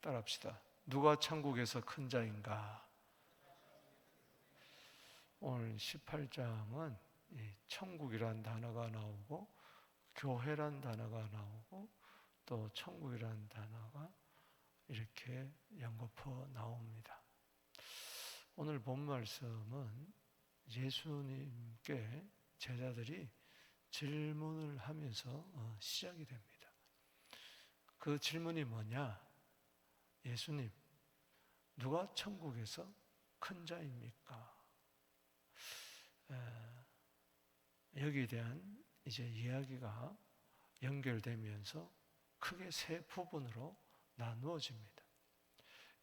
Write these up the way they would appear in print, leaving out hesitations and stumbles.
따라합시다. 누가 천국에서 큰 자인가? 오늘 18장은 천국이란 단어가 나오고 교회란 단어가 나오고 또 천국이란 단어가 이렇게 연거푸 나옵니다. 오늘 본 말씀은 예수님께 제자들이 질문을 하면서 시작이 됩니다. 그 질문이 뭐냐? 예수님, 누가 천국에서 큰 자입니까? 여기에 대한 이제 이야기가 연결되면서 크게 세 부분으로 나누어집니다.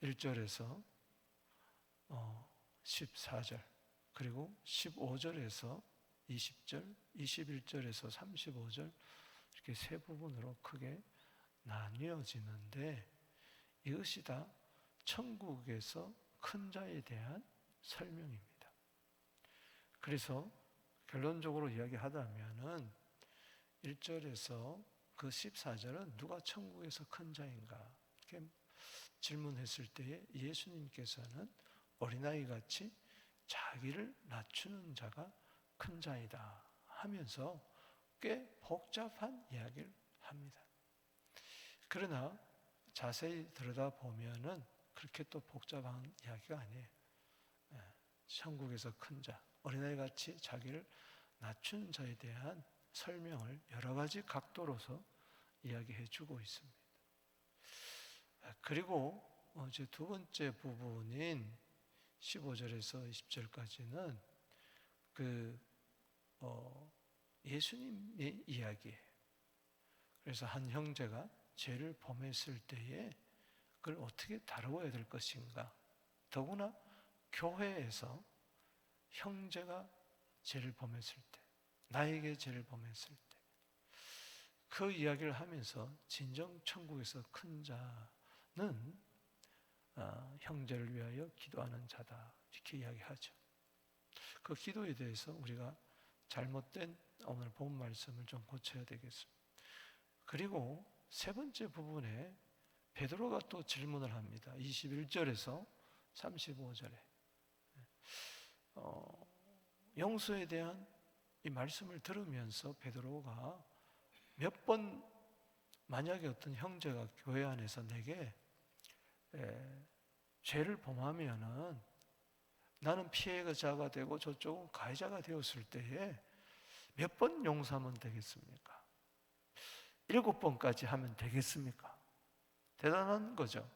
1절에서 14절, 그리고 15절에서 20절, 21절에서 35절 이렇게 세 부분으로 크게 나뉘어지는데 이것이 다 천국에서 큰 자에 대한 설명입니다. 그래서 결론적으로 이야기하자면은 1절에서 그 14절은 누가 천국에서 큰 자인가 이렇게 질문했을 때에 예수님께서는 어린아이같이 자기를 낮추는 자가 큰 자이다 하면서 꽤 복잡한 이야기를 합니다. 그러나 자세히 들여다보면은 그렇게 또 복잡한 이야기가 아니에요. 천국에서 큰 자, 어린아이같이 자기를 낮추는 자에 대한 설명을 여러 가지 각도로서 이야기해 주고 있습니다. 그리고 이제 두 번째 부분인 15절에서 20절까지는 예수님의 이야기예요. 그래서 한 형제가 죄를 범했을 때에 그걸 어떻게 다루어야 될 것인가, 더구나 교회에서 형제가 죄를 범했을 때, 나에게 죄를 범했을 때, 그 이야기를 하면서 진정 천국에서 큰 자는 형제를 위하여 기도하는 자다 이렇게 이야기하죠. 그 기도에 대해서 우리가 잘못된 오늘 본 말씀을 좀 고쳐야 되겠습니다. 그리고 세 번째 부분에 베드로가 또 질문을 합니다. 21절에서 35절에 용서에 대한 이 말씀을 들으면서 베드로가 몇 번 만약에 어떤 형제가 교회 안에서 내게 죄를 범하면은 나는 피해자가 되고 저쪽은 가해자가 되었을 때에 몇 번 용서하면 되겠습니까? 7번까지 하면 되겠습니까? 대단한 거죠.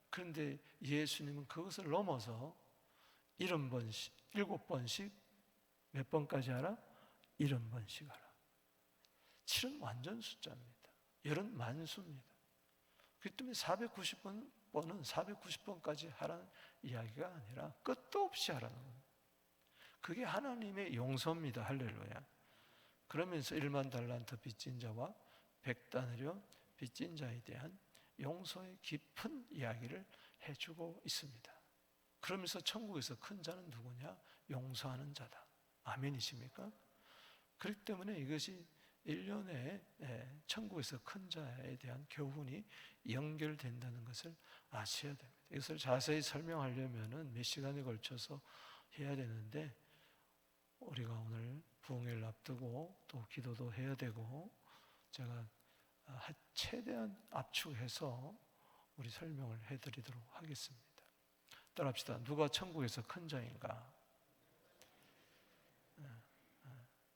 그런데 예수님은 그것을 넘어서 70번씩, 7번씩 몇 번까지 하라? 70번씩 하라. 7은 완전 숫자입니다. 10은 만수입니다. 그렇기 때문에 490번은 490번까지 하라는 이야기가 아니라 끝도 없이 하라는 겁니다. 그게 하나님의 용서입니다. 할렐루야. 그러면서 1만 달란트 빚진 자와 100다나리온 빚진 자에 대한 용서의 깊은 이야기를 해주고 있습니다. 그러면서 천국에서 큰 자는 누구냐? 용서하는 자다. 아멘이십니까? 그렇기 때문에 이것이 1년에 천국에서 큰 자에 대한 교훈이 연결된다는 것을 아셔야 됩니다. 이것을 자세히 설명하려면 몇 시간에 걸쳐서 해야 되는데 우리가 오늘 부흥회를 앞두고 또 기도도 해야 되고 제가 최대한 압축해서 우리 설명을 해드리도록 하겠습니다. 따라합시다. 누가 천국에서 큰 자인가?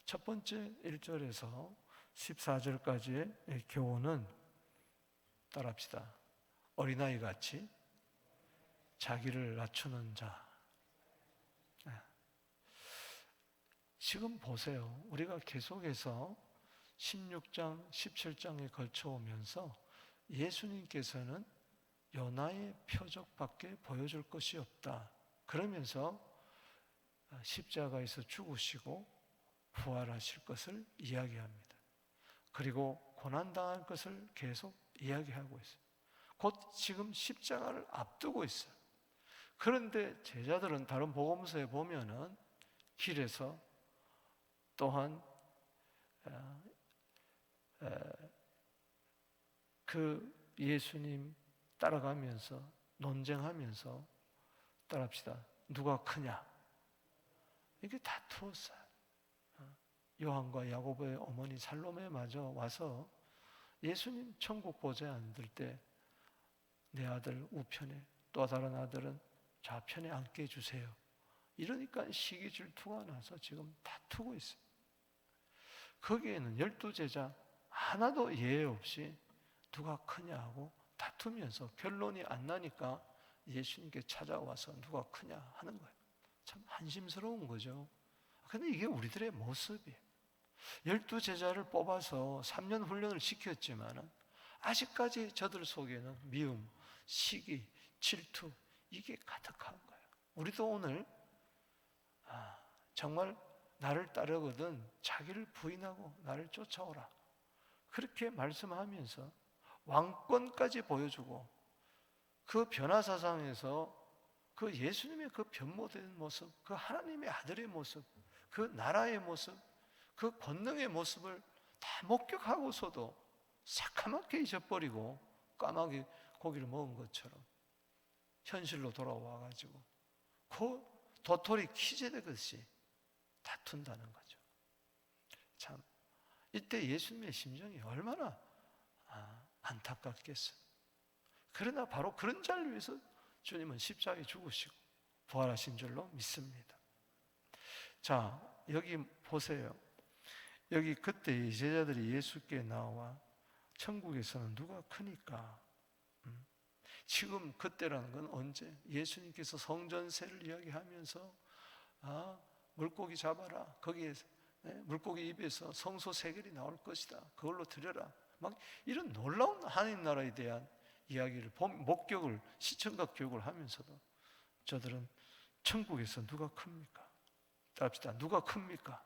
첫 번째 1절에서 14절까지의 교훈은 따라합시다. 어린아이같이 자기를 낮추는 자. 지금 보세요. 우리가 계속해서 16장, 17장에 걸쳐오면서 예수님께서는 요나의 표적밖에 보여줄 것이 없다. 그러면서 십자가에서 죽으시고 부활하실 것을 이야기합니다. 그리고 고난당할 것을 계속 이야기하고 있어요. 곧 지금 십자가를 앞두고 있어요. 그런데 제자들은 다른 복음서에 보면은 길에서 또한 그 예수님 따라가면서 논쟁하면서 따라합시다. 누가 크냐? 이게 다투었어요. 요한과 야고보의 어머니 살로메마저 와서 예수님 천국 보좌에 앉을 때 내 아들 우편에 또 다른 아들은 좌편에 앉게 해주세요. 이러니까 시기 질투가 나서 지금 다투고 있어요. 거기에는 12제자 하나도 예외 없이 누가 크냐고 다투면서 결론이 안 나니까 예수님께 찾아와서 누가 크냐 하는 거예요. 참 한심스러운 거죠. 근데 이게 우리들의 모습이에요. 12제자를 뽑아서 3년 훈련을 시켰지만 아직까지 저들 속에는 미움, 시기, 질투 이게 가득한 거예요. 우리도 오늘 정말 나를 따르거든 자기를 부인하고 나를 쫓아오라 그렇게 말씀하면서 왕권까지 보여주고 그 변화사상에서 그 예수님의 그 변모된 모습, 그 하나님의 아들의 모습, 그 나라의 모습, 그 권능의 모습을 다 목격하고서도 새카맣게 잊어버리고 까마귀 고기를 먹은 것처럼 현실로 돌아와가지고 그 도토리 키재되듯이 다툰다는 거죠. 참 이때 예수님의 심정이 얼마나 안타깝겠어요. 그러나 바로 그런 자를 위해서 주님은 십자가에 죽으시고 부활하신 줄로 믿습니다. 자, 여기 보세요. 여기 그때 이 제자들이 예수께 나와 천국에서는 누가 크니까? 지금 그때라는 건 언제? 예수님께서 성전세를 이야기하면서 물고기 잡아라. 거기에 물고기 입에서 성소 세겔이 나올 것이다. 그걸로 드려라. 막 이런 놀라운 하나님 나라에 대한 이야기를 목격을 시청각 교육을 하면서도 저들은 천국에서 누가 큽니까? 따라합시다. 누가 큽니까?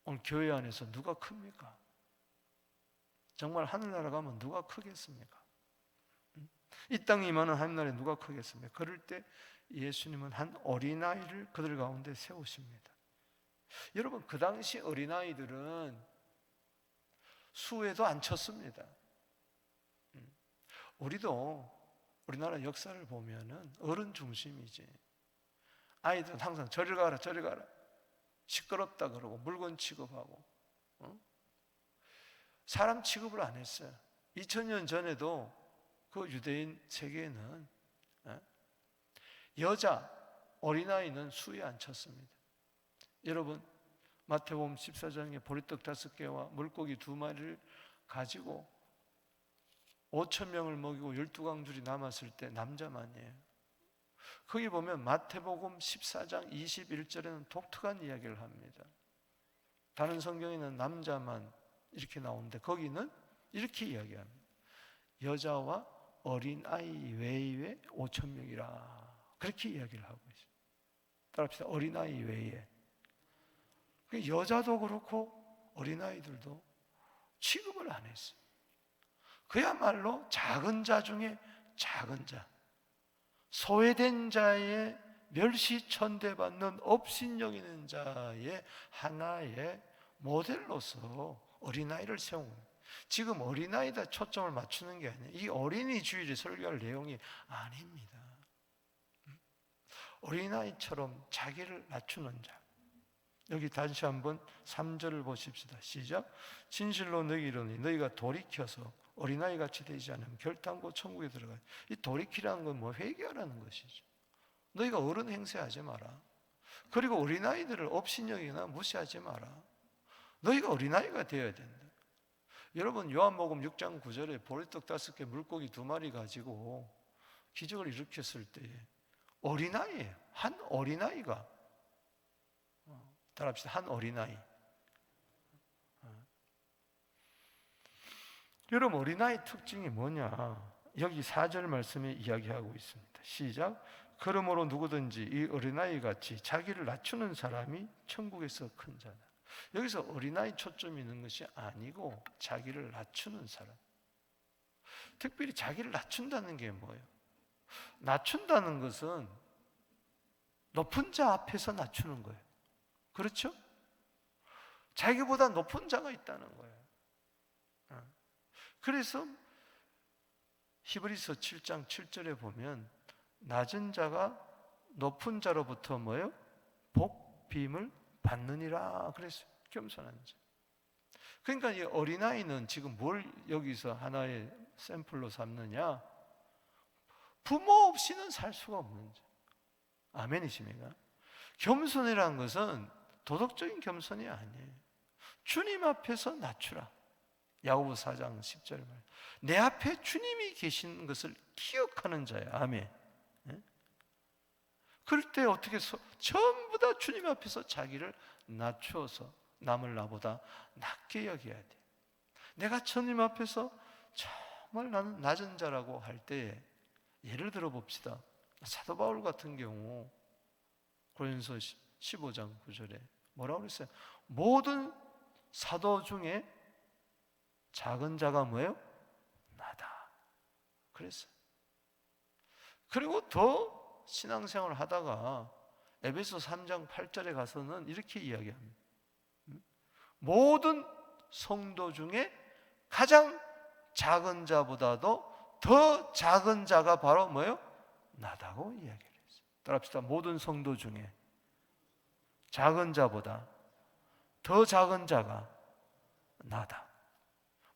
오늘 교회 안에서 누가 큽니까? 정말 하늘나라 가면 누가 크겠습니까? 이 땅에 임하는 하늘나라에 누가 크겠습니까? 그럴 때 예수님은 한 어린아이를 그들 가운데 세우십니다. 여러분 그 당시 어린아이들은 수에도 안 쳤습니다. 우리나라 역사를 보면은 어른 중심이지. 아이들은 항상 저리 가라 저리 가라 시끄럽다 그러고 물건 취급하고 사람 취급을 안 했어요. 2000년 전에도 그 유대인 세계에는 여자 어린아이는 수에 안 쳤습니다. 여러분 마태복음 14장에 보리떡 5개와 물고기 2마리를 가지고 5,000명을 먹이고 12강줄이 남았을 때 남자만이에요. 거기 보면 마태복음 14장 21절에는 독특한 이야기를 합니다. 다른 성경에는 남자만 이렇게 나오는데 거기는 이렇게 이야기합니다. 여자와 어린아이 외에 5,000명이라 그렇게 이야기를 하고 있어요. 따라합시다. 어린아이 외에. 여자도 그렇고 어린아이들도 취급을 안 했어요. 그야말로 작은 자 중에 작은 자, 소외된 자의 멸시천대받는 업신여기는 자의 하나의 모델로서 어린아이를 세운 겁니다. 지금 어린아이다 초점을 맞추는 게 아니에요. 이 어린이 주일에 설교할 내용이 아닙니다. 어린아이처럼 자기를 낮추는 자. 여기 다시 한번 3절을 보십시다. 시작. 진실로 너희에게 이르노니 너희가 돌이켜서 어린아이같이 되지 않으면 결단코 천국에 들어가요. 이 돌이키라는 건 뭐 회개하라는 것이죠. 너희가 어른 행세하지 마라. 그리고 어린아이들을 업신여기거나 무시하지 마라. 너희가 어린아이가 되어야 된다. 여러분 요한복음 6장 9절에 보리떡 5개 물고기 2마리 가지고 기적을 일으켰을 때 어린아이예요. 한 어린아이가 따라합시다. 한 어린아이. 여러분 어린아이 특징이 뭐냐? 여기 4절 말씀에 이야기하고 있습니다. 시작. 그러므로 누구든지 이 어린아이 같이 자기를 낮추는 사람이 천국에서 큰 자다. 여기서 어린아이 초점이 있는 것이 아니고 자기를 낮추는 사람. 특별히 자기를 낮춘다는 게 뭐예요? 낮춘다는 것은 높은 자 앞에서 낮추는 거예요. 그렇죠? 자기보다 높은 자가 있다는 거예요. 그래서 히브리서 7장 7절에 보면 낮은 자가 높은 자로부터 뭐예요? 복빔을 받느니라 그랬어요. 겸손한 자. 그러니까 이 어린아이는 지금 뭘 여기서 하나의 샘플로 삼느냐? 부모 없이는 살 수가 없는 자. 아멘이십니까? 겸손이라는 것은 도덕적인 겸손이 아니에요. 주님 앞에서 낮추라. 야고보 4장 10절에 말해요. 내 앞에 주님이 계신 것을 기억하는 자야. 아멘. 그럴 때 어떻게 전부 다 주님 앞에서 자기를 낮추어서 남을 나보다 낮게 여겨야 돼. 내가 주님 앞에서 정말 나는 낮은 자라고 할 때, 예를 들어 봅시다. 사도 바울 같은 경우 고린도서 15장 9절에 뭐라고 그랬어요? 모든 사도 중에 작은 자가 뭐예요? 나다 그랬어요. 그리고 더 신앙생활을 하다가 에베소 3장 8절에 가서는 이렇게 이야기합니다. 모든 성도 중에 가장 작은 자보다도 더 작은 자가 바로 뭐예요? 나다고 이야기를 했어요. 따라합시다. 모든 성도 중에 작은 자보다 더 작은 자가 나다.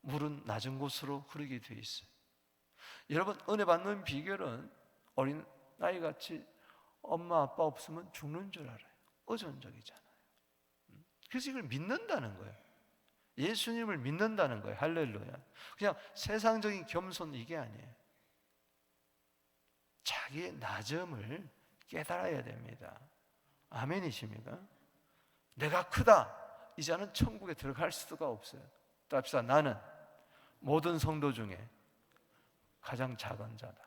물은 낮은 곳으로 흐르게 되어 있어요. 여러분, 은혜 받는 비결은 어린 아이같이 엄마 아빠 없으면 죽는 줄 알아요. 의존적이잖아요. 그래서 이걸 믿는다는 거예요. 예수님을 믿는다는 거예요. 할렐루야. 그냥 세상적인 겸손 이게 아니에요. 자기의 낮음을 깨달아야 됩니다. 아멘이십니까? 내가 크다. 이제는 천국에 들어갈 수가 없어요. 또 합시다. 나는 모든 성도 중에 가장 작은 자다.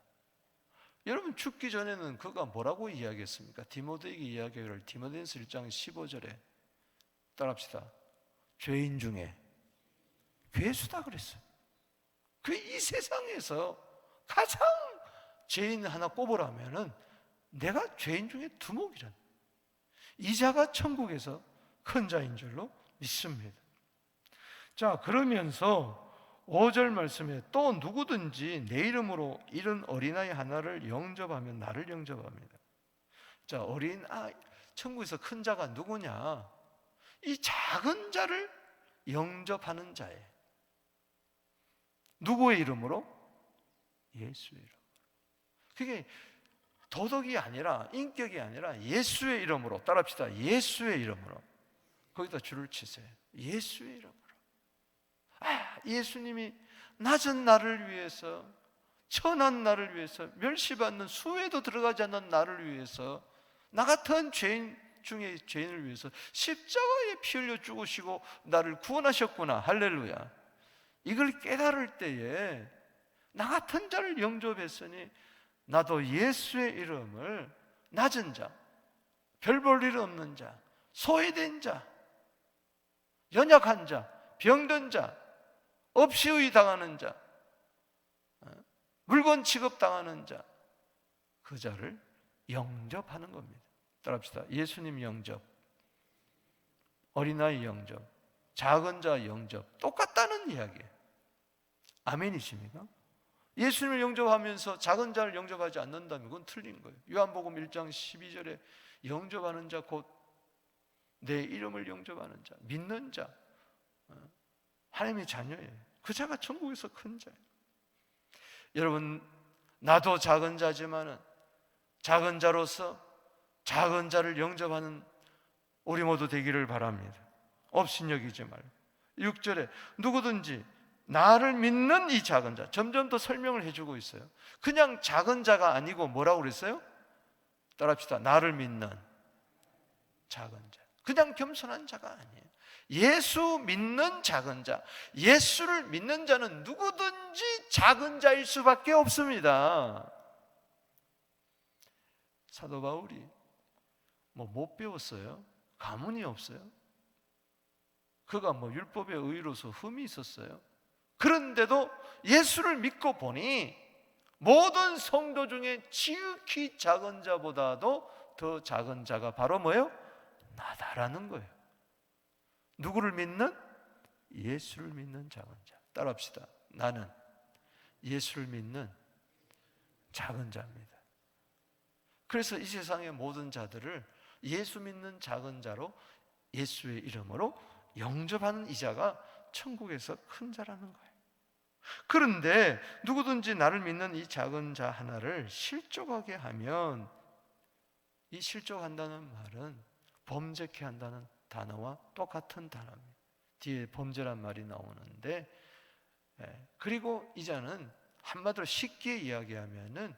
여러분, 죽기 전에는 그가 뭐라고 이야기했습니까? 디모데에게 이야기를 디모데전서 1장 15절에 따라합시다. 죄인 중에 괴수다 그랬어요. 그 이 세상에서 가장 죄인 하나 꼽으라면은 내가 죄인 중에 두목이란, 이 자가 천국에서 큰 자인 줄로 믿습니다. 자, 그러면서 5절 말씀에 또 누구든지 내 이름으로 이런 어린아이 하나를 영접하면 나를 영접합니다. 자, 어린아이, 천국에서 큰 자가 누구냐? 이 작은 자를 영접하는 자예요. 누구의 이름으로? 예수의 이름으로. 그게 도덕이 아니라, 인격이 아니라 예수의 이름으로. 따라합시다. 예수의 이름으로. 거기다 줄을 치세요. 예수의 이름으로. 예수님이 낮은 나를 위해서, 천한 나를 위해서, 멸시받는 수에도 들어가지 않는 나를 위해서, 나 같은 죄인 중에 죄인을 위해서 십자가에 피 흘려 죽으시고 나를 구원하셨구나. 할렐루야. 이걸 깨달을 때에 나 같은 자를 영접했으니 나도 예수의 이름을 낮은 자, 별 볼 일 없는 자, 소외된 자, 연약한 자, 병든 자, 업시의 당하는 자, 물건 취급당하는 자, 그 자를 영접하는 겁니다. 따라합시다. 예수님 영접, 어린아이 영접, 작은 자 영접, 똑같다는 이야기예요. 아멘이십니까? 예수님을 영접하면서 작은 자를 영접하지 않는다면 그건 틀린 거예요. 요한복음 1장 12절에 영접하는 자 곧 내 이름을 영접하는 자, 믿는 자, 하나님의 자녀예요. 그 자가 천국에서 큰 자예요. 여러분, 나도 작은 자지만은 작은 자로서 작은 자를 영접하는 우리 모두 되기를 바랍니다. 업신여기지 말고. 6절에 누구든지 나를 믿는 이 작은 자, 점점 더 설명을 해주고 있어요. 그냥 작은 자가 아니고 뭐라고 그랬어요? 따라합시다. 나를 믿는 작은 자, 그냥 겸손한 자가 아니에요. 예수 믿는 작은 자, 예수를 믿는 자는 누구든지 작은 자일 수밖에 없습니다. 사도 바울이 못 배웠어요? 가문이 없어요? 그가 율법의 의로서 흠이 있었어요? 그런데도 예수를 믿고 보니 모든 성도 중에 지극히 작은 자보다도 더 작은 자가 바로 뭐예요? 나다라는 거예요. 누구를 믿는? 예수를 믿는 작은 자. 따라합시다. 나는 예수를 믿는 작은 자입니다. 그래서 이 세상의 모든 자들을 예수 믿는 작은 자로 예수의 이름으로 영접하는 이 자가 천국에서 큰 자라는 거예요. 그런데 누구든지 나를 믿는 이 작은 자 하나를 실족하게 하면, 이 실족한다는 말은 범죄케 한다는 단어와 똑같은 단어입니다. 뒤에 범죄란 말이 나오는데, 그리고 이 자는 한마디로 쉽게 이야기하면은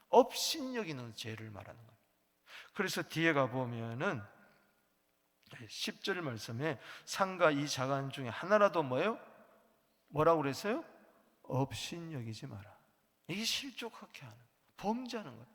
업신여기는 죄를 말하는 거예요. 그래서 뒤에 가보면은 10절 말씀에 상가 이 자간 중에 하나라도 뭐라고 그랬어요? 업신여기지 마라. 이게 실족하게 하는, 범죄하는 거예요.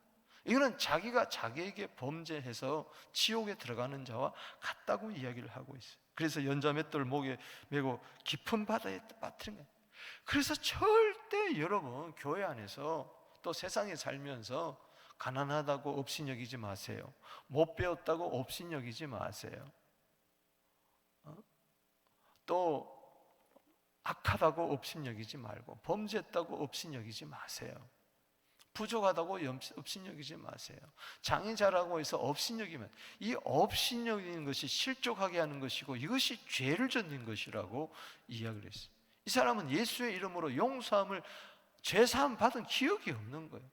이거는 자기가 자기에게 범죄해서 지옥에 들어가는 자와 같다고 이야기를 하고 있어요. 그래서 연자맷돌 목에 메고 깊은 바다에 빠뜨린 거예요. 그래서 절대 여러분 교회 안에서 또 세상에 살면서 가난하다고 업신여기지 마세요. 못 배웠다고 업신여기지 마세요. 또 악하다고 업신여기지 말고, 범죄했다고 업신여기지 마세요. 부족하다고 업신여기지 마세요. 장애자라고 해서 업신여기면, 이 업신여기는 것이 실족하게 하는 것이고 이것이 죄를 짓는 것이라고 이야기를 했어요. 이 사람은 예수의 이름으로 용서함을, 죄사함 받은 기억이 없는 거예요.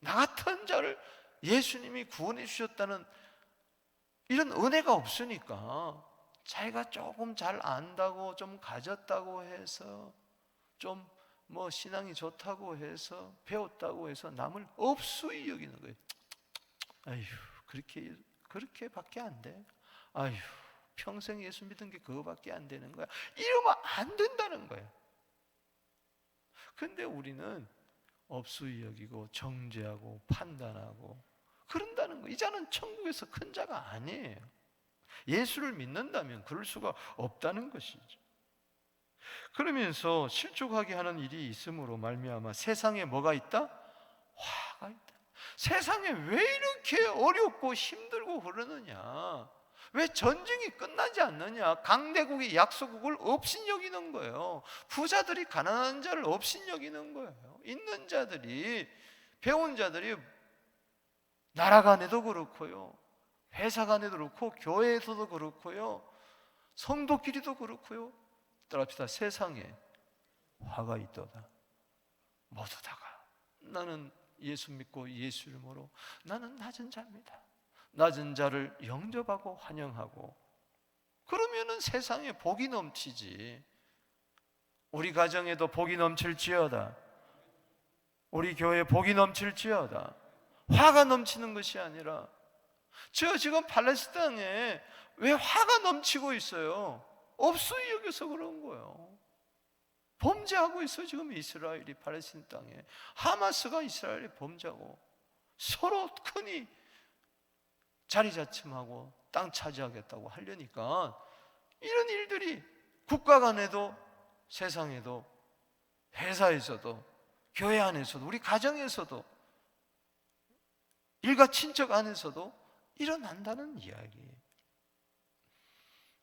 나 같은 자를 예수님이 구원해 주셨다는 이런 은혜가 없으니까 자기가 조금 잘 안다고, 좀 가졌다고 해서, 좀 신앙이 좋다고 해서, 배웠다고 해서 남을 업수히 여기는 거예요. 아휴, 그렇게밖에 안 돼. 아휴, 평생 예수 믿은 게 그거밖에 안 되는 거야. 이러면 안 된다는 거예요. 근데 우리는 업수히 여기고 정죄하고 판단하고 그런다는 거예요. 이 자는 천국에서 큰 자가 아니에요. 예수를 믿는다면 그럴 수가 없다는 것이죠. 그러면서 실족하게 하는 일이 있음으로 말미암아 세상에 뭐가 있다? 화가 있다. 세상에 왜 이렇게 어렵고 힘들고 그러느냐? 왜 전쟁이 끝나지 않느냐? 강대국이 약소국을 업신여기는 거예요. 부자들이 가난한 자를 업신여기는 거예요. 있는 자들이, 배운 자들이 나라 간에도 그렇고요, 회사 간에도 그렇고, 교회에서도 그렇고요, 성도끼리도 그렇고요. 따라합시다. 세상에 화가 있도다. 모두 다가 나는 예수 믿고 예수 이름으로 나는 낮은 자입니다. 낮은 자를 영접하고 환영하고 그러면은 세상에 복이 넘치지. 우리 가정에도 복이 넘칠지어다. 우리 교회에 복이 넘칠지어다. 화가 넘치는 것이 아니라, 지금 팔레스타인에 왜 화가 넘치고 있어요? 업수히 여겨서 그런 거예요. 범죄하고 있어 지금 이스라엘이 팔레스타인 땅에. 하마스가 이스라엘에 범죄하고 서로 흔히 자리자침하고 땅 차지하겠다고 하려니까 이런 일들이 국가 간에도, 세상에도, 회사에서도, 교회 안에서도, 우리 가정에서도, 일가 친척 안에서도 일어난다는 이야기예요.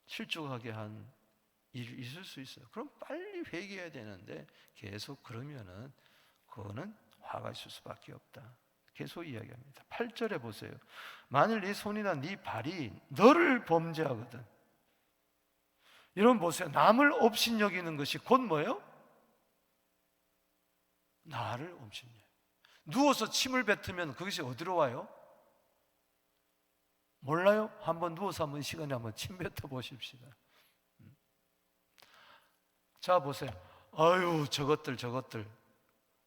실족하게 한 일이 있을 수 있어요. 그럼 빨리 회개해야 되는데 계속 그러면은 그거는 화가 있을 수밖에 없다. 계속 이야기합니다. 8절에 보세요. 만일 네 손이나 네 발이 너를 범죄하거든. 여러분 보세요. 남을 업신여기는 것이 곧 뭐예요? 나를 업신여겨. 누워서 침을 뱉으면 그것이 어디로 와요? 몰라요? 한번 누워서 한번 시간에 한번 침 뱉어 보십시다. 자 보세요. 아유 저것들.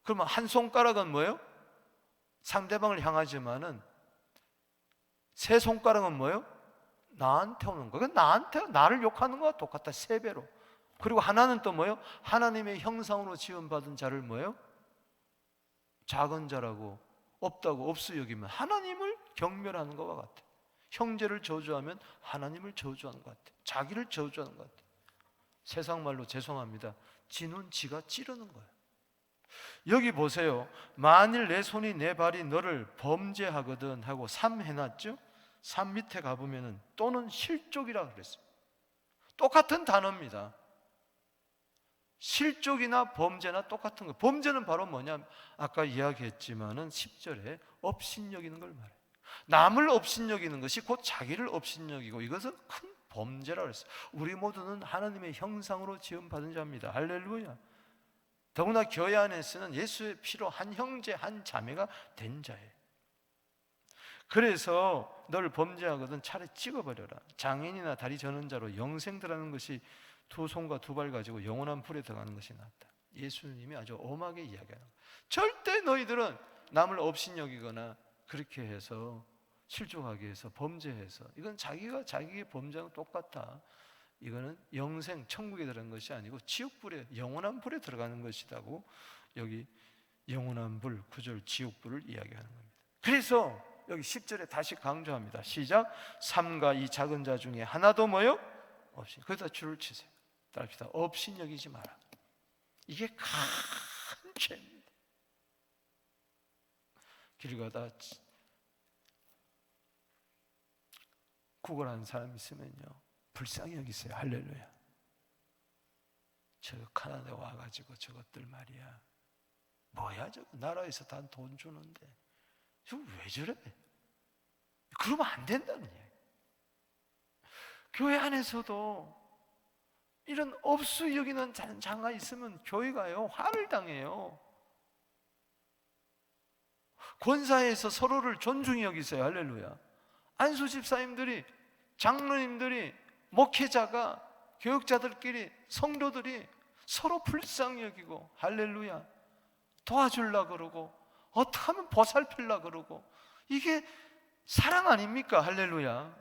그러면 한 손가락은 뭐예요? 상대방을 향하지만은 세 손가락은 뭐예요? 나한테 오는 거예요. 나한테, 나를 욕하는 거와 똑같다. 3배로. 그리고 하나는 또 뭐예요? 하나님의 형상으로 지음받은 자를 뭐예요? 작은 자라고, 없다고, 없어 여기면 하나님을 경멸하는 것과 같아. 형제를 저주하면 하나님을 저주하는 것 같아. 자기를 저주하는 것 같아. 세상 말로 죄송합니다. 지는 지가 찌르는 거예요. 여기 보세요. 만일 내 손이 내 발이 너를 범죄하거든 하고 3 해놨죠? 3 밑에 가보면은 또는 실족이라 그랬어요. 똑같은 단어입니다. 실족이나 범죄나 똑같은 거예요. 범죄는 바로 뭐냐? 아까 이야기했지만은 10절에 업신여기는 걸 말해요. 남을 업신여기는 것이 곧 자기를 업신여기고, 이것은 큰 범죄라고 했어요. 우리 모두는 하나님의 형상으로 지음받은 자입니다. 할렐루야. 더구나 교회 안에서는 예수의 피로 한 형제 한 자매가 된 자예요. 그래서 널 범죄하거든 차라리 찍어버려라. 장애인이나 다리 저는 자로 영생들하는 것이 두 손과 두 발 가지고 영원한 불에 들어가는 것이 낫다. 예수님이 아주 엄하게 이야기하는 거예요. 절대 너희들은 남을 업신여기거나 그렇게 해서 실족하게 해서 범죄해서, 이건 자기가 자기의 범죄하고 똑같아. 이거는 영생, 천국에 들어가는 것이 아니고 지옥불에, 영원한 불에 들어가는 것이라고 여기 영원한 불, 9절 지옥불을 이야기하는 겁니다. 그래서 여기 10절에 다시 강조합니다. 시작. 삼가 이 작은 자 중에 하나도 뭐요? 없이. 거기다 줄을 치세요. 따라합시다. 업신여기지 마라. 이게 큰 죄입니다. 길 가다 구걸하는 사람 있으면요, 불쌍히 여기세요. 할렐루야. 저 카나다에 와가지고 저것들 말이야, 뭐야 저거, 나라에서 다 돈 주는데 저거 왜 저래? 그러면 안 된다는 얘기예요. 교회 안에서도 이런 업수 여기는 장가 있으면 교회가요 화를 당해요. 권사에서 서로를 존중히 여기세요. 할렐루야. 안수 집사님들이, 장로님들이, 목회자가, 교육자들끼리, 성도들이 서로 불쌍히 여기고, 할렐루야, 도와주려고 그러고, 어떻게 하면 보살피려고 그러고, 이게 사랑 아닙니까? 할렐루야.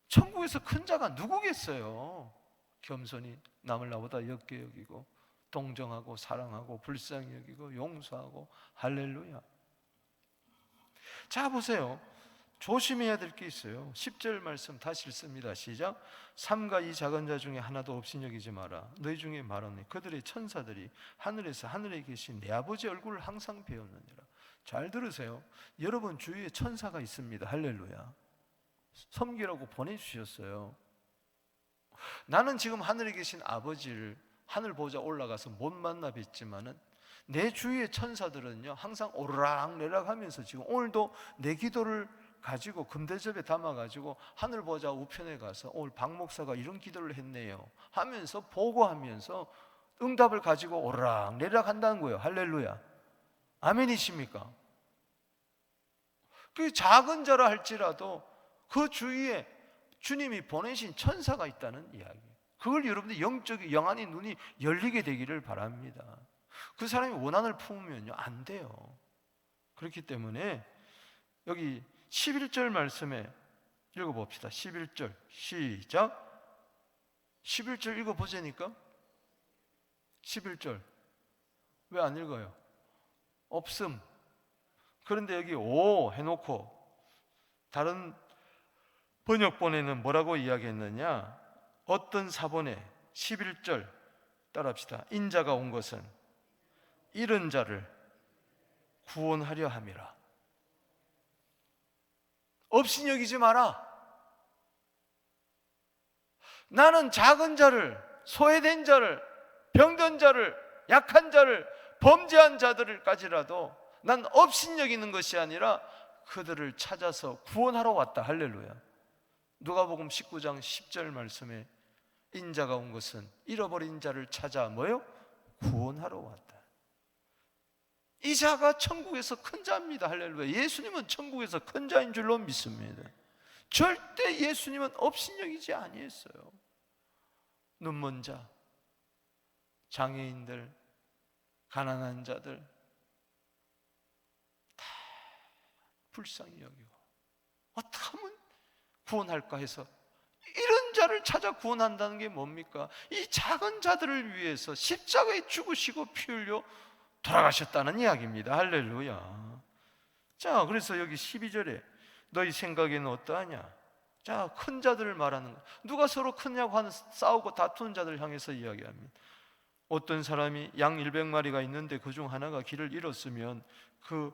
천국에서 큰 자가 누구겠어요? 겸손히 남을 나보다 적게 여기고, 동정하고, 사랑하고, 불쌍히 여기고, 용서하고, 할렐루야. 자, 보세요. 조심해야 될 게 있어요. 10절 말씀 다시 읽습니다. 시작. 삼가 이 작은 자 중에 하나도 업신여기지 마라. 너희 중에 말하니 그들의 천사들이 하늘에서 하늘에 계신 내 아버지 얼굴을 항상 배우느니라. 잘 들으세요. 여러분 주위에 천사가 있습니다. 할렐루야. 섬기라고 보내주셨어요. 나는 지금 하늘에 계신 아버지를 하늘 보좌 올라가서 못 만나 뵀지만은 내 주위의 천사들은요 항상 오르락내락 하면서 지금 오늘도 내 기도를 가지고 금대접에 담아가지고 하늘 보좌 우편에 가서 오늘 박 목사가 이런 기도를 했네요 하면서 보고하면서 응답을 가지고 오르락내락 한다는 거예요. 할렐루야. 아멘이십니까? 그 작은 자라 할지라도 그 주위에 주님이 보내신 천사가 있다는 이야기예요. 그걸 여러분들 영적인 영안의 눈이 열리게 되기를 바랍니다. 그 사람이 원한을 품으면요 안 돼요. 그렇기 때문에 여기 11절 말씀에 읽어봅시다. 11절 시작. 11절 읽어보자니까. 11절 왜 안 읽어요? 없음. 그런데 여기 오 해놓고 다른 번역본에는 뭐라고 이야기했느냐? 어떤 사본에 11절 따라합시다. 인자가 온 것은 잃은 자를 구원하려 함이라. 업신여기지 마라. 나는 작은 자를, 소외된 자를, 병든 자를, 약한 자를, 범죄한 자들까지라도 난 업신여기는 것이 아니라 그들을 찾아서 구원하러 왔다. 할렐루야. 누가복음 19장 10절 말씀에 인자가 온 것은 잃어버린 자를 찾아 뭐요? 구원하러 왔다. 이 자가 천국에서 큰 자입니다. 할렐루야. 예수님은 천국에서 큰 자인 줄로 믿습니다. 절대 예수님은 업신여기지 아니했어요. 눈먼 자, 장애인들, 가난한 자들 다 불쌍히 여기고 어떻게 하면 구원할까 해서 이런 자를 찾아 구원한다는 게 뭡니까? 이 작은 자들을 위해서 십자가에 죽으시고 피 흘려 돌아가셨다는 이야기입니다. 할렐루야. 자, 그래서 여기 12절에 너희 생각에는 어떠하냐? 자, 큰 자들을 말하는 거. 누가 서로 크냐고 하는 싸우고 다투는 자들을 향해서 이야기합니다. 어떤 사람이 양 100마리가 있는데 그중 하나가 길을 잃었으면 그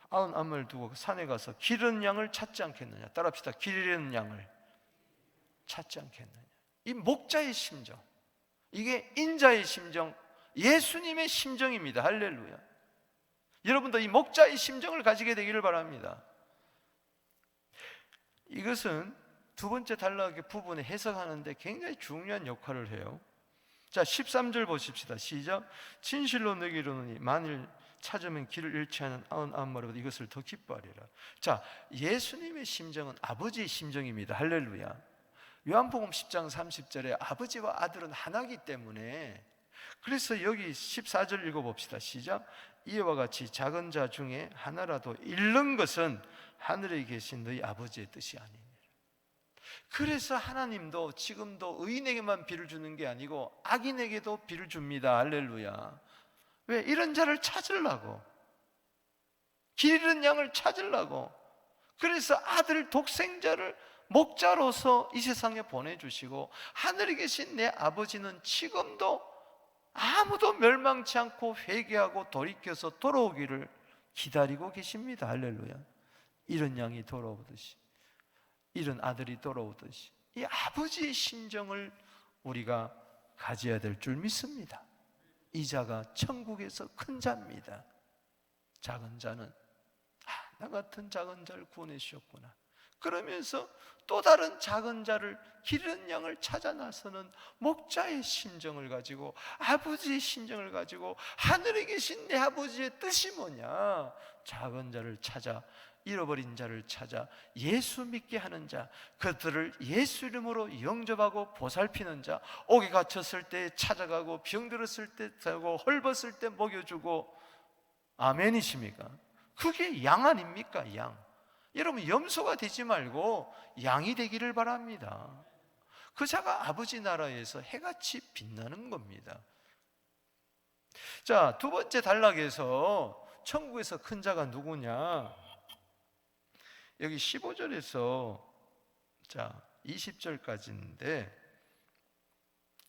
99마리를 두고 산에 가서 길 잃은 양을 찾지 않겠느냐? 따라합시다. 길 잃은 양을 찾지 않겠느냐? 이 목자의 심정, 이게 인자의 심정, 예수님의 심정입니다. 할렐루야. 여러분도 이 목자의 심정을 가지게 되기를 바랍니다. 이것은 두 번째 단락의 부분에 해석하는데 굉장히 중요한 역할을 해요. 자, 13절 보십시다. 시작. 진실로 너에게 이르노니 만일 찾으면 길을 잃지 않은 99마리보다 이것을 더 기뻐하리라. 자, 예수님의 심정은 아버지의 심정입니다. 할렐루야. 요한복음 10장 30절에 아버지와 아들은 하나이기 때문에, 그래서 여기 14절 읽어봅시다. 시작. 이와 같이 작은 자 중에 하나라도 잃는 것은 하늘에 계신 너희 아버지의 뜻이 아니니라. 그래서 하나님도 지금도 의인에게만 비를 주는 게 아니고 악인에게도 비를 줍니다. 할렐루야. 왜? 이런 자를 찾으려고, 길 잃은 양을 찾으려고. 그래서 아들 독생자를 목자로서 이 세상에 보내주시고, 하늘에 계신 내 아버지는 지금도 아무도 멸망치 않고 회개하고 돌이켜서 돌아오기를 기다리고 계십니다. 할렐루야. 이런 양이 돌아오듯이, 이런 아들이 돌아오듯이 이 아버지의 심정을 우리가 가져야 될 줄 믿습니다. 이 자가 천국에서 큰 자입니다. 작은 자는 나 같은 작은 자를 구원해 주셨구나. 그러면서 또 다른 작은 자를, 기르는 양을 찾아 나서는 목자의 심정을 가지고, 아버지의 심정을 가지고, 하늘에 계신 내 아버지의 뜻이 뭐냐, 작은 자를 찾아, 잃어버린 자를 찾아 예수 믿게 하는 자, 그들을 예수 이름으로 영접하고 보살피는 자, 옥에 갇혔을 때 찾아가고, 병들었을 때 되고, 헐벗을 때 먹여주고. 아멘이십니까? 그게 양 아닙니까? 양. 여러분, 염소가 되지 말고 양이 되기를 바랍니다. 그 자가 아버지 나라에서 해같이 빛나는 겁니다. 자, 두 번째 단락에서 천국에서 큰 자가 누구냐, 여기 15절에서 자 20절까지인데,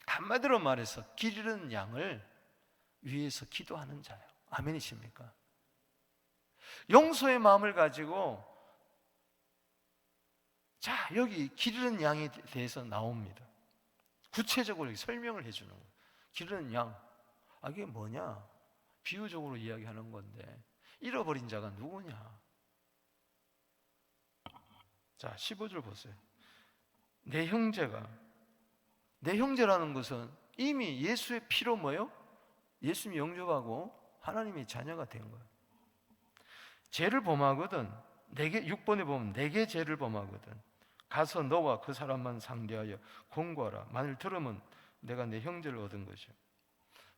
한마디로 말해서 길 잃은 양을 위해서 기도하는 자예요. 아멘이십니까? 용서의 마음을 가지고, 자, 여기 길 잃은 양에 대해서 나옵니다. 구체적으로 설명을 해주는 거예요. 길 잃은 양, 이게 뭐냐, 비유적으로 이야기하는 건데, 잃어버린 자가 누구냐. 자, 15절 보세요. 내 형제가, 내 형제라는 것은 이미 예수의 피로 뭐요? 예수님이 영접하고 하나님의 자녀가 된 거예요. 죄를 범하거든, 내게, 6번에 보면 내게 죄를 범하거든 가서 너와 그 사람만 상대하여 공고하라. 만일 들으면 내가 내 형제를 얻은 것이요.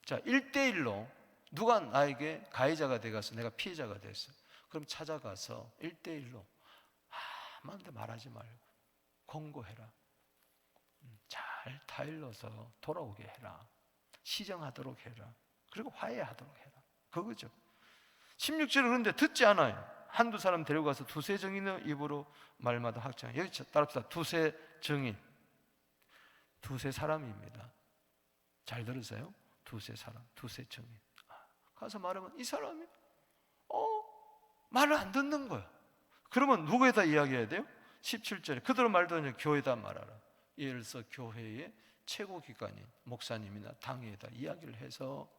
자, 1대1로 누가 나에게 가해자가 돼가서 내가 피해자가 됐어, 그럼 찾아가서 1대1로 아무한테 말하지 말고 공고해라. 잘 타일러서 돌아오게 해라. 시정하도록 해라. 그리고 화해하도록 해라. 그거죠. 16절은 그런데 듣지 않아요. 한두 사람 데려가서 두세 증인의 입으로 말마다 확증. 여기 따릅시다. 두세 증인, 두세 사람입니다. 잘 들으세요. 두세 사람, 두세 증인. 가서 말하면 이 사람이 말을 안 듣는 거야. 그러면 누구에다 이야기해야 돼요? 17절에 그들은 말도 아니라 교회에다 말하라. 예를 들어서 교회의 최고 기관인 목사님이나 당회에다 이야기를 해서,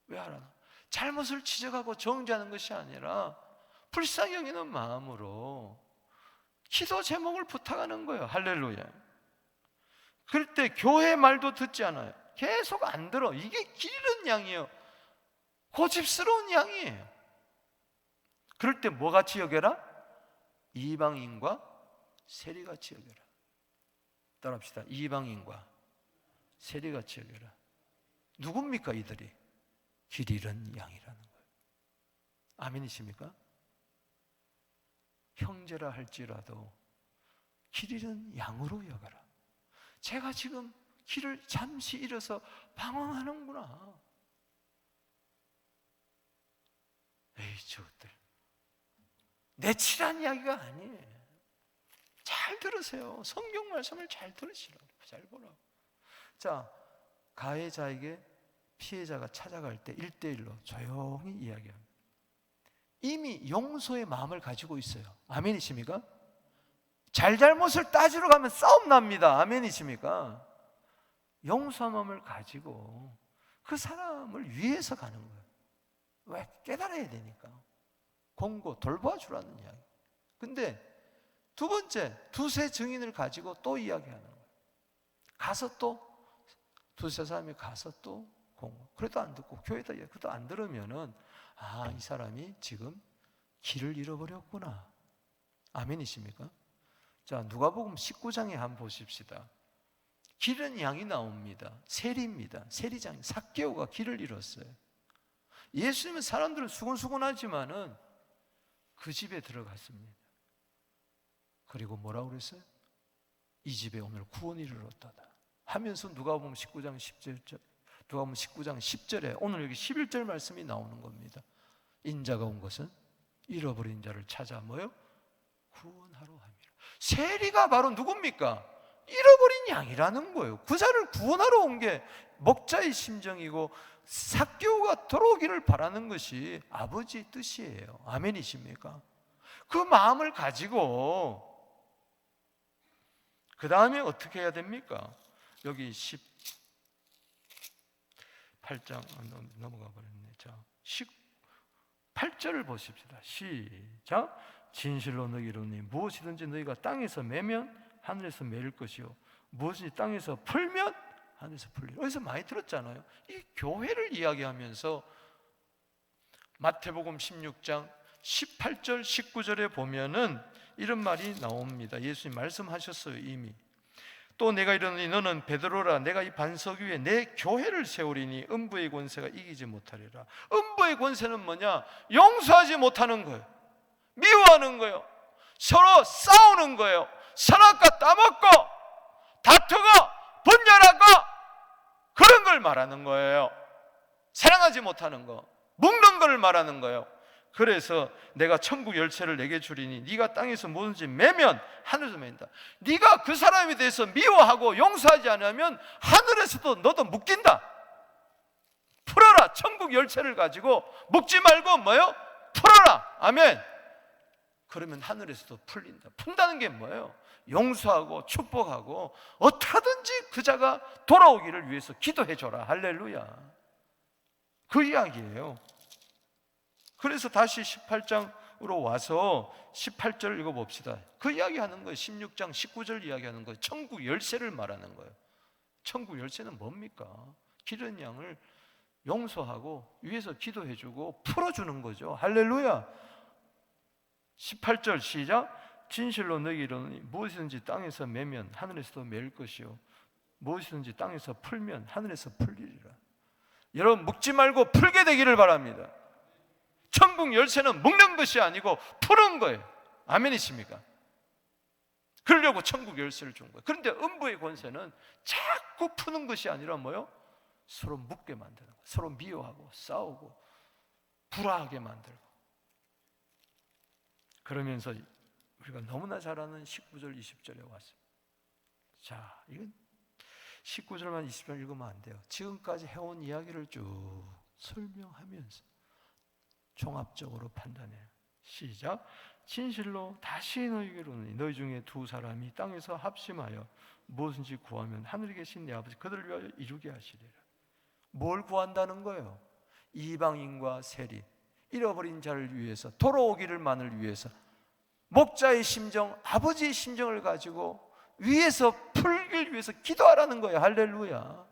왜 하라나? 잘못을 지적하고 정죄하는 것이 아니라 불쌍히 여기는 마음으로 기도 제목을 부탁하는 거예요. 할렐루야. 그럴 때 교회 말도 듣지 않아요. 계속 안 들어. 이게 길 잃은 양이에요. 고집스러운 양이에요. 그럴 때 뭐 같이 여겨라? 이방인과 세리같이 여겨라. 따라합시다. 이방인과 세리같이 여겨라. 누굽니까 이들이? 길 잃은 양이라는 거예요. 아멘이십니까? 형제라 할지라도 길 잃은 양으로 여겨라. 제가 지금 길을 잠시 잃어서 방황하는구나. 에이, 저것들 내 칠한 이야기가 아니에요. 잘 들으세요. 성경 말씀을 잘 들으시라고, 잘 보라고. 자, 가해자에게 피해자가 찾아갈 때 1대1로 조용히 이야기합니다. 이미 용서의 마음을 가지고 있어요. 아멘이십니까? 잘잘못을 따지러 가면 싸움 납니다. 아멘이십니까? 용서한 마음을 가지고 그 사람을 위해서 가는 거예요. 왜? 깨달아야 되니까. 공고, 돌봐주라는 이야기. 근데 두 번째, 두세 증인을 가지고 또 이야기하는 거예요. 가서 또 두세 사람이 가서 또 공고. 그래도 안 듣고 교회에다 그래도 안 들으면은 이 사람이 지금 길을 잃어버렸구나. 아멘이십니까? 자, 누가복음 19장에 한번 보십시다. 길은 양이 나옵니다. 세리입니다. 세리장 삭개오가 길을 잃었어요. 예수님은 사람들은 수근수근하지만은 그 집에 들어갔습니다. 그리고 뭐라고 그랬어요? 이 집에 오늘 구원이 이르렀다다 하면서 누가복음 19장 10절에 오늘 여기 11절 말씀이 나오는 겁니다. 인자가 온 것은 잃어버린 자를 찾아 뭐요? 구원하러 함이라. 세리가 바로 누굽니까? 잃어버린 양이라는 거예요. 그 자를 구원하러 온 게 목자의 심정이고 삭개오가 돌아오기를 바라는 것이 아버지의 뜻이에요. 아멘이십니까? 그 마음을 가지고 그 다음에 어떻게 해야 됩니까? 여기 18장 넘어가 버렸네. 자, 18절을 보십시다. 시작. 진실로 너희로 이르노니 무엇이든지 너희가 땅에서 매면 하늘에서 매일 것이요 무엇이든지 땅에서 풀면 하늘에서 풀리라. 어디서 많이 들었잖아요. 이 교회를 이야기하면서 마태복음 16장 18절 19절에 보면은 이런 말이 나옵니다. 예수님 말씀하셨어요. 이미. 또 내가 이르노니 너는 베드로라. 내가 이 반석 위에 내 교회를 세우리니 음부의 권세가 이기지 못하리라. 음부의 권세는 뭐냐? 용서하지 못하는 거예요. 미워하는 거예요. 서로 싸우는 거예요. 선악과 따먹고 다투고 분열하고 그런 걸 말하는 거예요. 사랑하지 못하는 거, 묵는 걸 말하는 거예요. 그래서 내가 천국 열쇠를 내게 주리니 네가 땅에서 뭐든지 매면 하늘에서 맨다. 네가 그 사람에 대해서 미워하고 용서하지 않으면 하늘에서도 너도 묶인다. 풀어라. 천국 열쇠를 가지고 묶지 말고 뭐요? 풀어라. 아멘. 그러면 하늘에서도 풀린다. 푼다는 게 뭐예요? 용서하고 축복하고 어떻게든지 그 자가 돌아오기를 위해서 기도해 줘라. 할렐루야. 그 이야기예요. 그래서 다시 18장으로 와서 18절 읽어봅시다. 그 이야기하는 거예요. 16장 19절 이야기하는 거예요. 천국 열쇠를 말하는 거예요. 천국 열쇠는 뭡니까? 기른 양을 용서하고 위에서 기도해주고 풀어주는 거죠. 할렐루야. 18절 시작. 진실로 너희에게 이르노니 무엇이든지 땅에서 매면 하늘에서도 매일 것이요 무엇이든지 땅에서 풀면 하늘에서 풀리리라. 여러분 묶지 말고 풀게 되기를 바랍니다. 천국 열쇠는 묶는 것이 아니고 푸는 거예요. 아멘이십니까? 그러려고 천국 열쇠를 준 거예요. 그런데 음부의 권세는 자꾸 푸는 것이 아니라 뭐요? 서로 묶게 만드는 거예요. 서로 미워하고 싸우고 불화하게 만들고. 그러면서 우리가 너무나 잘 아는 19절 20절에 왔어요. 자, 이건 19절만 20절 읽으면 안 돼요. 지금까지 해온 이야기를 쭉 설명하면서 종합적으로 판단해요. 시작. 진실로 다시 너희에게 이르노니 너희 중에 두 사람이 땅에서 합심하여 무엇인지 구하면 하늘에 계신 내 아버지 그들을 위하여 이루게 하시리라. 뭘 구한다는 거예요? 이방인과 세리, 잃어버린 자를 위해서, 돌아오기를만을 위해서, 목자의 심정, 아버지의 심정을 가지고 위에서 풀길 위해서 기도하라는 거예요. 할렐루야.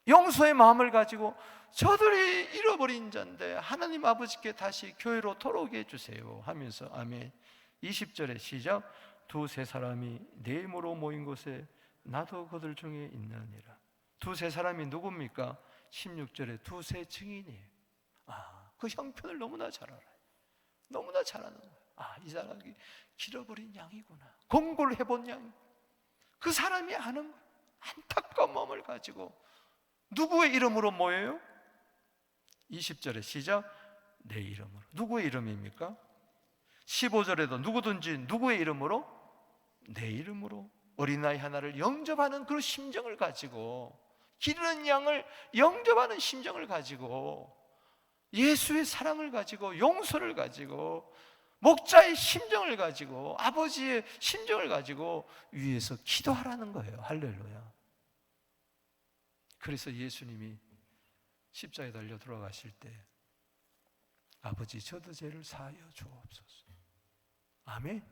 용서의 마음을 가지고 저들이 잃어버린 자인데 하나님 아버지께 다시 교회로 돌아오게 해주세요 하면서 아멘. 20절에 시작. 두세 사람이 내 이름으로 모인 곳에 나도 그들 중에 있느니라. 두세 사람이 누굽니까? 16절에 두세 증인이에요. 그 형편을 너무나 잘 알아요. 너무나 잘 아는 거예요. 이 사람이 길어버린 양이구나. 공고를 해본 양. 그 사람이 아는 거예요. 안타까운 마음을 가지고 누구의 이름으로 모여요? 20절에 시작. 내 이름으로. 누구의 이름입니까? 15절에도 누구든지 누구의 이름으로? 내 이름으로 어린아이 하나를 영접하는 그 심정을 가지고, 기르는 양을 영접하는 심정을 가지고, 예수의 사랑을 가지고, 용서를 가지고, 목자의 심정을 가지고, 아버지의 심정을 가지고 위에서 기도하라는 거예요. 할렐루야. 그래서 예수님이 십자가에 달려 돌아가실 때 아버지 저도 죄를 사하여 주옵소서. 아멘.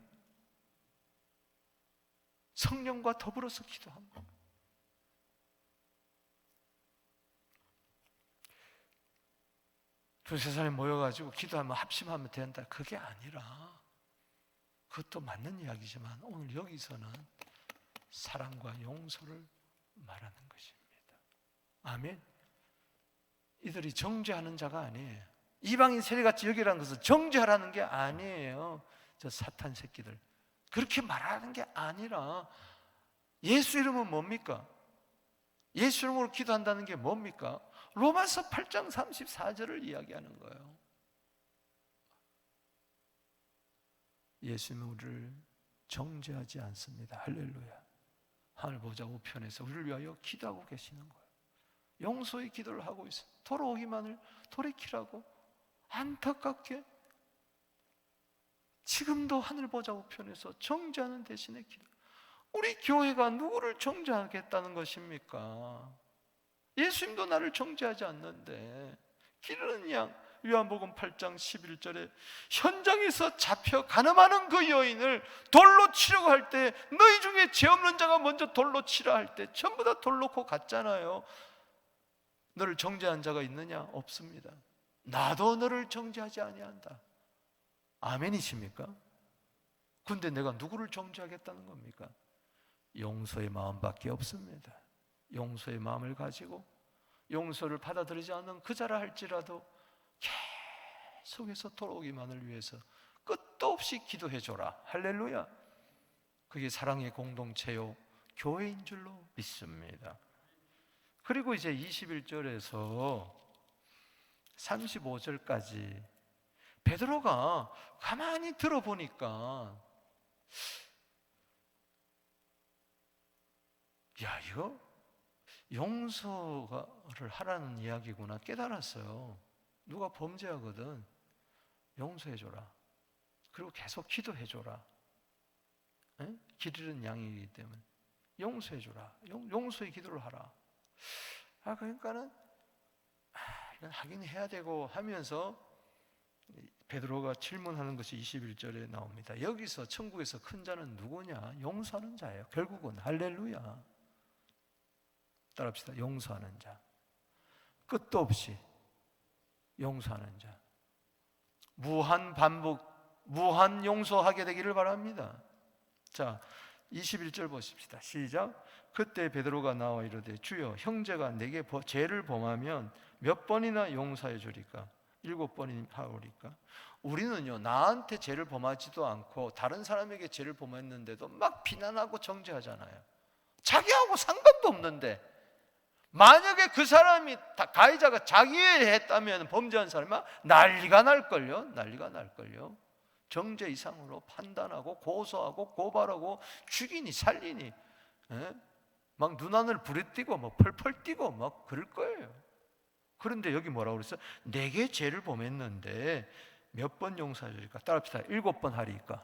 성령과 더불어서 기도합니다. 두세 사람이 모여가지고 기도하면 합심하면 된다, 그게 아니라, 그것도 맞는 이야기지만 오늘 여기서는 사랑과 용서를 말하는 것입니다. 아멘. 이들이 정죄하는 자가 아니에요. 이방인 세리같이 여기라는 것은 정죄하라는 게 아니에요. 저 사탄 새끼들 그렇게 말하는 게 아니라, 예수 이름은 뭡니까? 예수 이름으로 기도한다는 게 뭡니까? 로마서 8장 34절을 이야기하는 거예요. 예수님은 우리를 정죄하지 않습니다. 할렐루야. 하늘 보좌 우편에서 우리를 위하여 기도하고 계시는 거예요. 용서의 기도를 하고 있어요. 돌아오기만을 돌이키라고. 안타깝게 지금도 하늘 보좌 우편에서 정죄하는 대신에 기도. 우리 교회가 누구를 정죄하겠다는 것입니까? 예수님도 나를 정죄하지 않는데. 기르는 양, 요한복음 8장 11절에 현장에서 잡혀 간음하는 그 여인을 돌로 치려고 할 때, 너희 중에 죄 없는 자가 먼저 돌로 치라 할 때 전부 다 돌 놓고 갔잖아요. 너를 정죄한 자가 있느냐? 없습니다. 나도 너를 정죄하지 아니한다. 아멘이십니까? 근데 내가 누구를 정죄하겠다는 겁니까? 용서의 마음밖에 없습니다. 용서의 마음을 가지고 용서를 받아들이지 않는 그 자라 할지라도 계속해서 돌아오기만을 위해서 끝도 없이 기도해줘라. 할렐루야. 그게 사랑의 공동체요 교회인 줄로 믿습니다. 그리고 이제 21절에서 35절까지 베드로가 가만히 들어보니까, 야, 이거 용서를 하라는 이야기구나 깨달았어요. 누가 범죄하거든 용서해줘라. 그리고 계속 기도해줘라. 길 잃은 양이기 때문에 용서해줘라. 용서의 기도를 하라. 그러니까는 이건 하긴 해야 되고 하면서 베드로가 질문하는 것이 21절에 나옵니다. 여기서 천국에서 큰 자는 누구냐? 용서하는 자예요. 결국은. 할렐루야. 따라합시다. 용서하는 자. 끝도 없이 용서하는 자. 무한 반복, 무한 용서하게 되기를 바랍니다. 자, 21절 보십시다. 시작. 그때 베드로가 나와 이르되 주여, 형제가 내게 죄를 범하면 몇 번이나 용서해 주리까? 7번이나 하오리까? 우리는요, 나한테 죄를 범하지도 않고 다른 사람에게 죄를 범했는데도 막 비난하고 정죄하잖아요. 자기하고 상관도 없는데, 만약에 그 사람이 가해자가 자기에 했다면, 범죄한 사람이 난리가 날걸요. 난리가 날걸요. 정죄 이상으로 판단하고 고소하고 고발하고 죽이니 살리니, 막 눈하늘 부리뛰고 막 펄펄 뛰고 막 그럴 거예요. 그런데 여기 뭐라고 그랬어요? 내게 죄를 범했는데 몇 번 용서해 줄까? 따라합시다. 7번 하리까?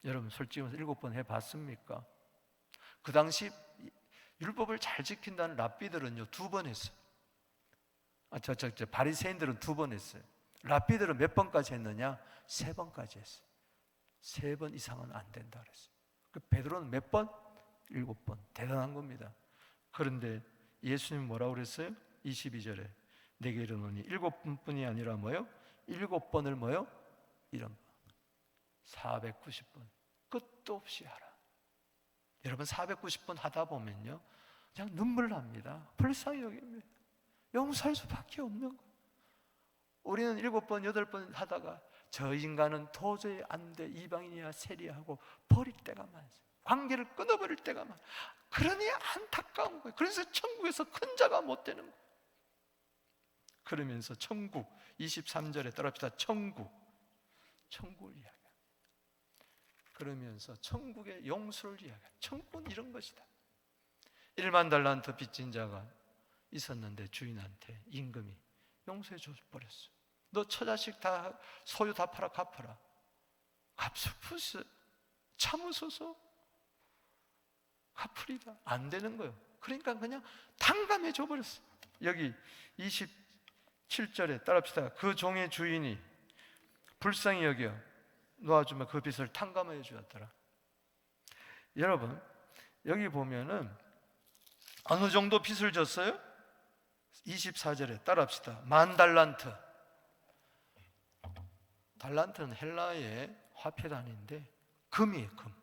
여러분 솔직히 말해서 7번 해봤습니까? 그 당시 율법을 잘 지킨다는 랍비들은요 2번 했어요. 바리새인들은 2번 했어요. 랍비들은 몇 번까지 했느냐? 3번까지 했어요. 3번 이상은 안 된다 그랬어요. 그 베드로는 몇 번? 7번. 대단한 겁니다. 그런데 예수님 뭐라고 그랬어요? 22절에 내게 이르노니 7번뿐이 아니라 뭐요? 7번을 뭐요? 이런 490번 끝도 없이 하라. 여러분 490번 하다 보면요 그냥 눈물 납니다. 불쌍히 여깁니다. 용서할 수밖에 없는 거예요. 우리는 7번, 8번 하다가 저 인간은 도저히 안 돼, 이방인이야 세리하고 버릴 때가 많아요. 관계를 끊어버릴 때가 많아요. 그러니 안타까운 거예요. 그래서 천국에서 큰 자가 못 되는 거예요. 그러면서 천국 23절에 따라합시다. 천국을 이야기합니다. 그러면서 천국의 용서를 이야기합니다. 천국은 이런 것이다. 1만 달란트 빚진 자가 있었는데 주인한테 임금이 용서해 줘버렸어. 너 처자식 다 소유 다 팔아 갚아라. 갚으소. 참으소서. 갚으리다. 안 되는 거예요. 그러니까 그냥 탕감해 줘버렸어. 여기 27절에 따라합시다. 그 종의 주인이 불쌍히 여겨 놓아주면 그 빚을 탕감해 주었더라. 여러분, 여기 보면은 어느 정도 빚을 졌어요? 24절에 따라합시다. 10,000달란트. 달란트는 헬라의 화폐 단위인데 금이에요, 금.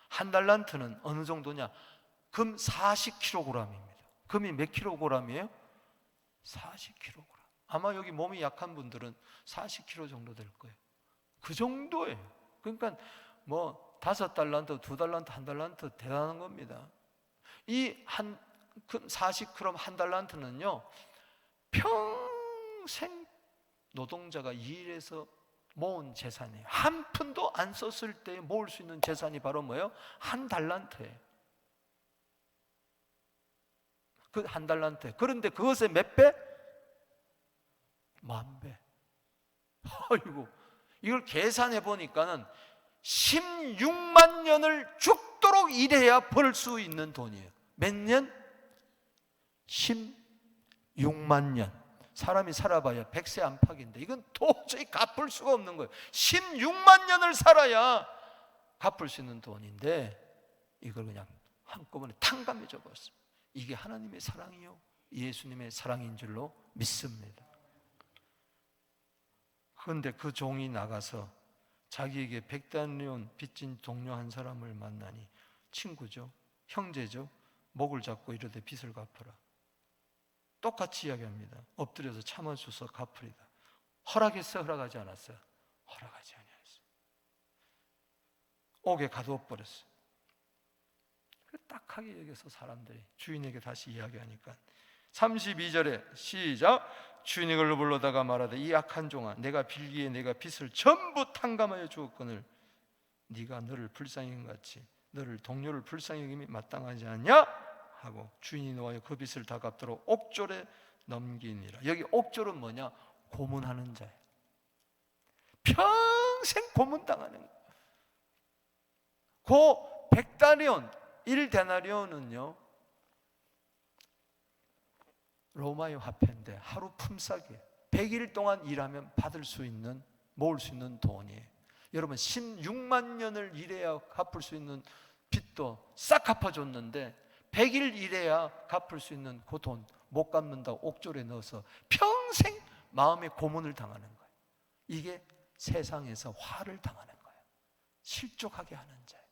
1달란트는 어느 정도냐? 금 40kg입니다. 금이 몇 킬로그램이에요? 40kg. 아마 여기 몸이 약한 분들은 40kg 정도 될 거예요. 그 정도예요. 그러니까 뭐 5달란트, 2달란트, 1달란트 대단한 겁니다. 이 40g 1달란트는요 평생 노동자가 일해서 모은 재산이에요. 한 푼도 안 썼을 때 모을 수 있는 재산이 바로 뭐예요? 1달란트예요. 그 1달란트. 그런데 그것의 몇 배? 10,000배. 아이고, 이걸 계산해 보니까는 16만 년을 죽도록 일해야 벌 수 있는 돈이에요. 몇 년? 16만 년. 사람이 살아봐야 100세 안팎인데 이건 도저히 갚을 수가 없는 거예요. 16만 년을 살아야 갚을 수 있는 돈인데 이걸 그냥 한꺼번에 탕감해 줘버렸어요. 이게 하나님의 사랑이요 예수님의 사랑인 줄로 믿습니다. 그런데 그 종이 나가서 자기에게 100데나리온 빚진 동료 한 사람을 만나니 친구죠, 형제죠. 목을 잡고 이르되 빚을 갚으라. 똑같이 이야기합니다. 엎드려서 참아줘서 갚으리다. 허락했어요? 허락하지 않았어요? 허락하지 아니했어요. 옥에 가두어버렸어요. 딱하게 여기서 사람들이 주인에게 다시 이야기하니까 32절에 시작. 주인이 그를 불러다가 말하되 이 악한 종아, 내가 빌기에 내가 빚을 전부 탕감하여 주었거늘 네가 너를 불쌍히 여김같이 너를 동료를 불쌍히 여김이 마땅하지 않냐? 하고 주인이 놓아여 그 빚을 다 갚도록 옥졸에 넘기니라. 여기 옥졸은 뭐냐? 고문하는 자예요. 평생 고문당하는 거예요. 그 100데나리온 1데나리온은요 로마의 화폐인데 하루 품삯이에요. 100일 동안 일하면 받을 수 있는, 모을 수 있는 돈이에요. 여러분 16만 년을 일해야 갚을 수 있는 빚도 싹 갚아줬는데 100일 일해야 갚을 수 있는 그 돈 못 갚는다고 옥졸에 넣어서 평생 마음의 고문을 당하는 거예요. 이게 세상에서 화를 당하는 거예요. 실족하게 하는 자예요.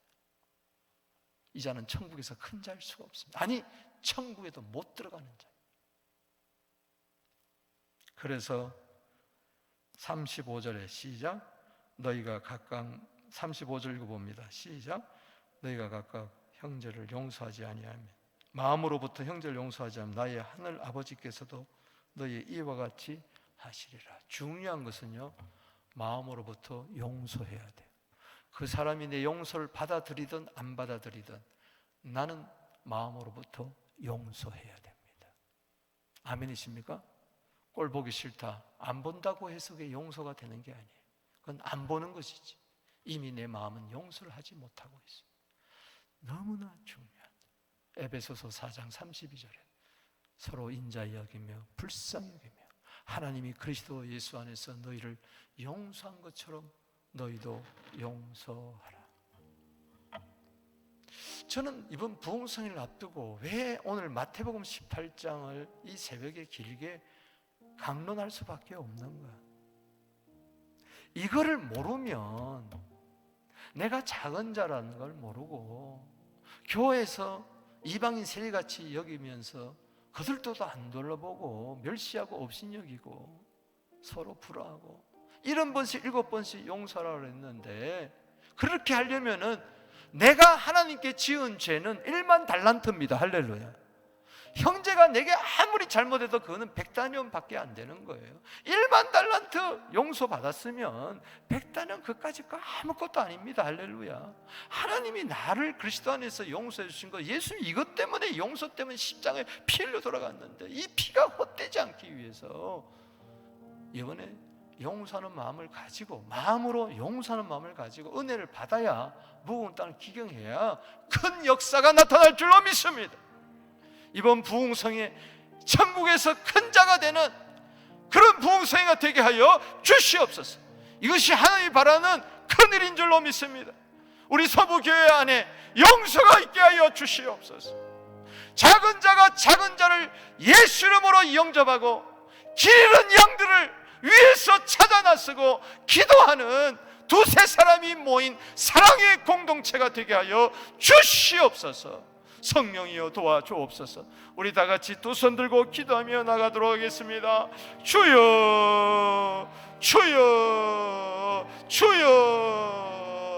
이 자는 천국에서 큰 자일 수가 없습니다. 아니 천국에도 못 들어가는 자예요. 그래서 35절에 시작. 너희가 각각 35절 읽어봅니다. 시작. 너희가 각각 형제를 용서하지 아니하면 마음으로부터 형제를 용서하지 않으면 나의 하늘 아버지께서도 너희 이와 같이 하시리라. 중요한 것은요 마음으로부터 용서해야 돼요. 그 사람이 내 용서를 받아들이든 안 받아들이든 나는 마음으로부터 용서해야 됩니다. 아멘이십니까? 꼴 보기 싫다, 안 본다고 해서 그게 용서가 되는 게 아니에요. 그건 안 보는 것이지 이미 내 마음은 용서를 하지 못하고 있어요. 너무나 중요한 에베소서 4장 32절에 서로 인자히 여기며 불쌍히 여기며 하나님이 그리스도 예수 안에서 너희를 용서한 것처럼 너희도 용서하라. 저는 이번 부흥성일을 앞두고 왜 오늘 마태복음 18장을 이 새벽에 길게 강론할 수밖에 없는 거야. 이거를 모르면 내가 작은 자라는 걸 모르고 교회에서 이방인 세리같이 여기면서 그들도 안 돌아보고 멸시하고 업신여기고 서로 불화하고 70번씩 7번씩 용서하라고 했는데 그렇게 하려면은 내가 하나님께 지은 죄는 1만 달란트입니다. 할렐루야. 형제가 내게 아무리 잘못해도 그거는 100데나리온 밖에 안 되는 거예요. 1만 달란트 용서받았으면 100데나리온 그까짓 거 아무것도 아닙니다. 할렐루야. 하나님이 나를 그리스도 안에서 용서해 주신 거, 예수님 이것 때문에, 용서 때문에 십자가에 피 흘려 돌아갔는데 이 피가 헛되지 않기 위해서 이번에 용서하는 마음을 가지고, 마음으로 용서하는 마음을 가지고 은혜를 받아야, 무거운 땅을 기경해야 큰 역사가 나타날 줄로 믿습니다. 이번 부흥성에 천국에서 큰 자가 되는 그런 부흥성회가 되게 하여 주시옵소서. 이것이 하나님이 바라는 큰일인 줄로 믿습니다. 우리 서부교회 안에 용서가 있게 하여 주시옵소서. 작은 자가 작은 자를 예수 이름으로 영접하고 길 잃은 양들을 위에서 찾아 나서고 기도하는 두세 사람이 모인 사랑의 공동체가 되게 하여 주시옵소서. 성령이여 도와주옵소서. 우리 다 같이 두 손 들고 기도하며 나가도록 하겠습니다. 주여, 주여, 주여.